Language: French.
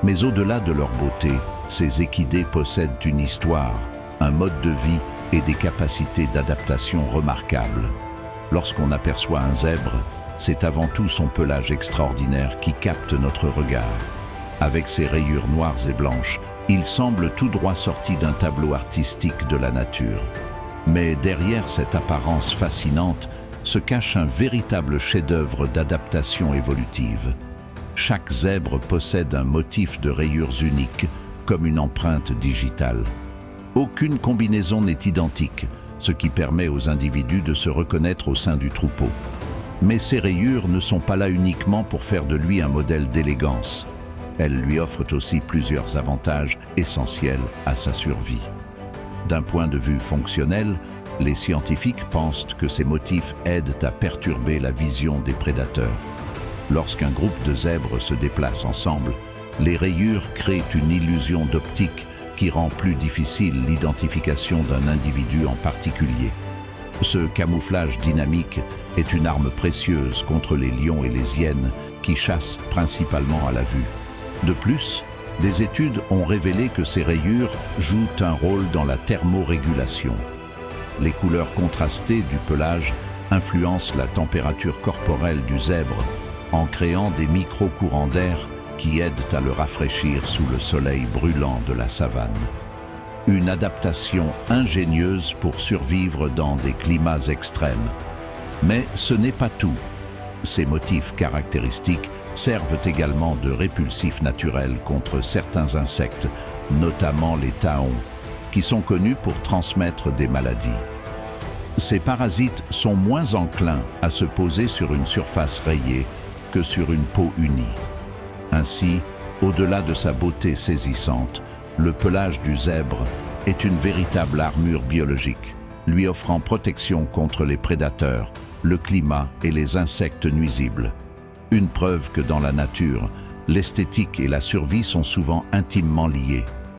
Mais au-delà de leur beauté, ces équidés possèdent une histoire, un mode de vie et des capacités d'adaptation remarquables. Lorsqu'on aperçoit un zèbre, c'est avant tout son pelage extraordinaire qui capte notre regard. Avec ses rayures noires et blanches, il semble tout droit sorti d'un tableau artistique de la nature. Mais derrière cette apparence fascinante se cache un véritable chef-d'œuvre d'adaptation évolutive. Chaque zèbre possède un motif de rayures unique, comme une empreinte digitale. Aucune combinaison n'est identique, ce qui permet aux individus de se reconnaître au sein du troupeau. Mais ces rayures ne sont pas là uniquement pour faire de lui un modèle d'élégance. Elles lui offrent aussi plusieurs avantages essentiels à sa survie. D'un point de vue fonctionnel, les scientifiques pensent que ces motifs aident à perturber la vision des prédateurs. Lorsqu'un groupe de zèbres se déplace ensemble, les rayures créent une illusion d'optique qui rend plus difficile l'identification d'un individu en particulier. Ce camouflage dynamique est une arme précieuse contre les lions et les hyènes qui chassent principalement à la vue. De plus, des études ont révélé que ces rayures jouent un rôle dans la thermorégulation. Les couleurs contrastées du pelage influencent la température corporelle du zèbre en créant des micro-courants d'air qui aident à le rafraîchir sous le soleil brûlant de la savane. Une adaptation ingénieuse pour survivre dans des climats extrêmes. Mais ce n'est pas tout. Ces motifs caractéristiques servent également de répulsifs naturels contre certains insectes, notamment les taons, qui sont connus pour transmettre des maladies. Ces parasites sont moins enclins à se poser sur une surface rayée que sur une peau unie. Ainsi, au-delà de sa beauté saisissante, le pelage du zèbre est une véritable armure biologique, lui offrant protection contre les prédateurs, le climat et les insectes nuisibles. Une preuve que dans la nature, l'esthétique et la survie sont souvent intimement liées.